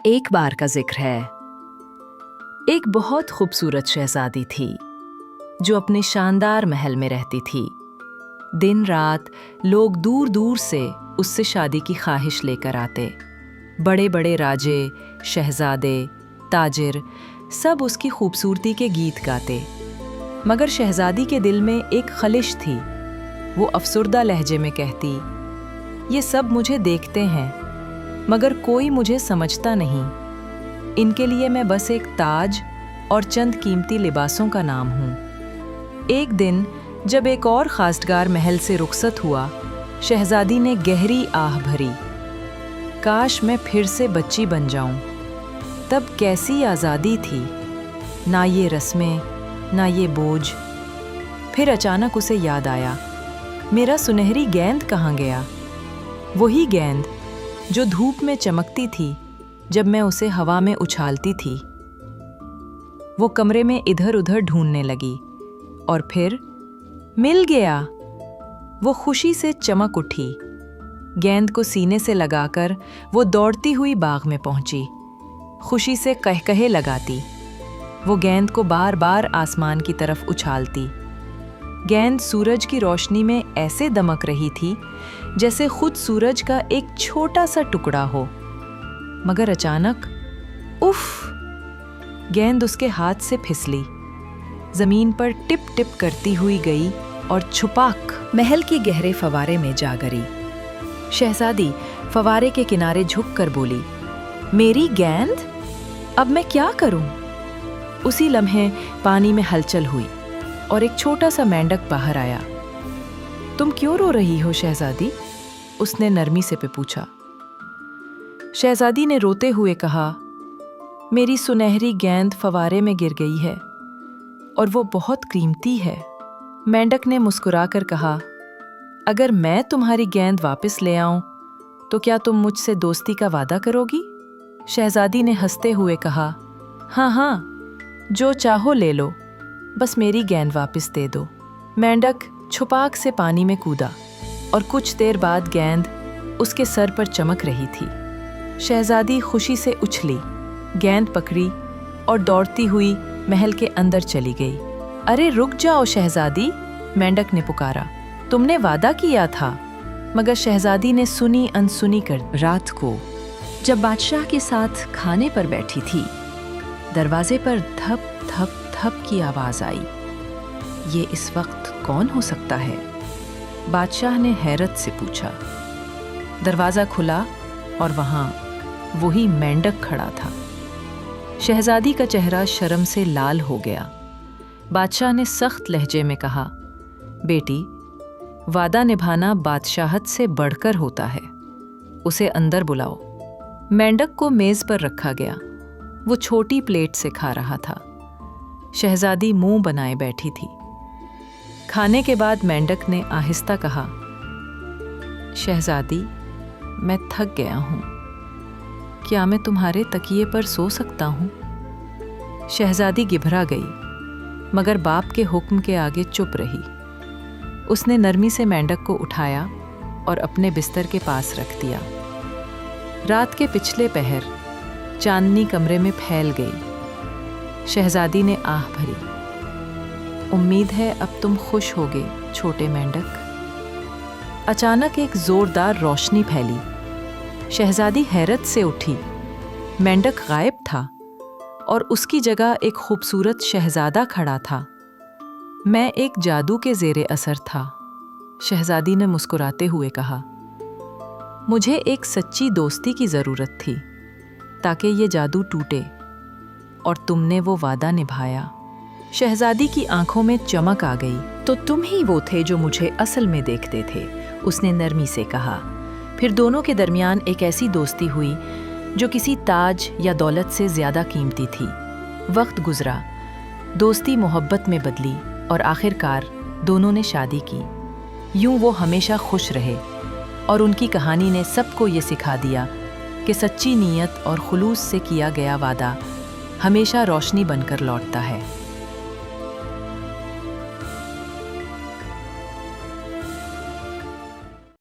ایک بار کا ذکر ہے۔ ایک بہت خوبصورت شہزادی تھی جو اپنے شاندار محل میں رہتی تھی۔ دن رات لوگ دور دور سے اس سے شادی کی خواہش لے کر آتے۔ بڑے بڑے راجے، شہزادے، تاجر سب اس کی خوبصورتی کے گیت گاتے، مگر شہزادی کے دل میں ایک خلش تھی۔ وہ افسردہ لہجے میں کہتی، یہ سب مجھے دیکھتے ہیں مگر کوئی مجھے سمجھتا نہیں۔ ان کے لیے میں بس ایک تاج اور چند قیمتی لباسوں کا نام ہوں۔ ایک دن جب ایک اور خواستگار محل سے رخصت ہوا، شہزادی نے گہری آہ بھری، کاش میں پھر سے بچی بن جاؤں۔ تب کیسی آزادی تھی، نہ یہ رسمیں، نہ یہ بوجھ۔ پھر اچانک اسے یاد آیا، میرا سنہری گیند کہاں گیا؟ وہی گیند جو دھوپ میں چمکتی تھی جب میں اسے ہوا میں اچھالتی تھی۔ وہ کمرے میں ادھر ادھر ڈھونڈنے لگی اور پھر مل گیا۔ وہ خوشی سے چمک اٹھی۔ گیند کو سینے سے لگا کر وہ دوڑتی ہوئی باغ میں پہنچی، خوشی سے قہقہے لگاتی۔ وہ گیند کو بار بار آسمان کی طرف اچھالتی۔ گیند سورج کی روشنی میں ایسے دمک رہی تھی جیسے خود سورج کا ایک چھوٹا سا ٹکڑا ہو، مگر اچانک اف! گیند اس کے ہاتھ سے پھسلی، زمین پر ٹپ ٹپ کرتی ہوئی گئی اور چھپاک محل کے گہرے فوارے میں جا گری۔ شہزادی فوارے کے کنارے جھک کر بولی، میری گیند؟ اب میں کیا کروں؟ اسی لمحے پانی میں ہلچل ہوئی اور ایک چھوٹا سا مینڈک باہر آیا۔ تم کیوں رو رہی ہو شہزادی؟ اس نے نرمی سے پوچھا۔ شہزادی نے روتے ہوئے کہا، میری سنہری گیند فوارے میں گر گئی ہے اور وہ بہت قیمتی ہے۔ مینڈک نے مسکرا کر کہا، اگر میں تمہاری گیند واپس لے آؤں تو کیا تم مجھ سے دوستی کا وعدہ کرو گی؟ شہزادی نے ہنستے ہوئے کہا، ہاں ہاں، جو چاہو لے لو، بس میری گیند واپس دے دو۔ مینڈک چھپاک سے پانی میں کودا اور کچھ دیر بعد گیند اس کے سر پر چمک رہی تھی۔ شہزادی خوشی سے اچھلی، گیند پکڑی اور دوڑتی ہوئی محل کے اندر چلی گئی۔ ارے رک جاؤ شہزادی، مینڈک نے پکارا، تم نے وعدہ کیا تھا۔ مگر شہزادی نے سنی انسنی کر رات کو جب بادشاہ کے ساتھ کھانے پر بیٹھی تھی، دروازے پر دھپ دھپ دھپ کی آواز آئی۔ یہ اس وقت کون ہو سکتا ہے؟ بادشاہ نے حیرت سے پوچھا۔ دروازہ کھلا اور وہاں وہی مینڈک کھڑا تھا۔ شہزادی کا چہرہ شرم سے لال ہو گیا۔ بادشاہ نے سخت لہجے میں کہا، بیٹی، وعدہ نبھانا بادشاہت سے بڑھ کر ہوتا ہے، اسے اندر بلاؤ۔ مینڈک کو میز پر رکھا گیا، وہ چھوٹی پلیٹ سے کھا رہا تھا۔ شہزادی منہ بنائے بیٹھی تھی۔ کھانے کے بعد مینڈک نے آہستہ کہا، شہزادی، میں تھک گیا ہوں، کیا میں تمہارے تکیے پر سو سکتا ہوں؟ شہزادی گھبرا گئی، مگر باپ کے حکم کے آگے چپ رہی۔ اس نے نرمی سے مینڈک کو اٹھایا اور اپنے بستر کے پاس رکھ دیا۔ رات کے پچھلے پہر چاندنی کمرے میں پھیل گئی۔ شہزادی نے آہ بھری، امید ہے اب تم خوش ہوگے چھوٹے مینڈک۔ اچانک ایک زوردار روشنی پھیلی۔ شہزادی حیرت سے اٹھی۔ مینڈک غائب تھا اور اس کی جگہ ایک خوبصورت شہزادہ کھڑا تھا۔ میں ایک جادو کے زیر اثر تھا، شہزادی نے مسکراتے ہوئے کہا، مجھے ایک سچی دوستی کی ضرورت تھی تاکہ یہ جادو ٹوٹے، اور تم نے وہ وعدہ نبھایا۔ شہزادی کی آنکھوں میں چمک آ گئی۔ تو تم ہی وہ تھے جو مجھے اصل میں دیکھتے تھے، اس نے نرمی سے کہا۔ پھر دونوں کے درمیان ایک ایسی دوستی ہوئی جو کسی تاج یا دولت سے زیادہ قیمتی تھی۔ وقت گزرا، دوستی محبت میں بدلی اور آخرکار دونوں نے شادی کی۔ یوں وہ ہمیشہ خوش رہے، اور ان کی کہانی نے سب کو یہ سکھا دیا کہ سچی نیت اور خلوص سے کیا گیا وعدہ ہمیشہ روشنی بن کر لوٹتا ہے۔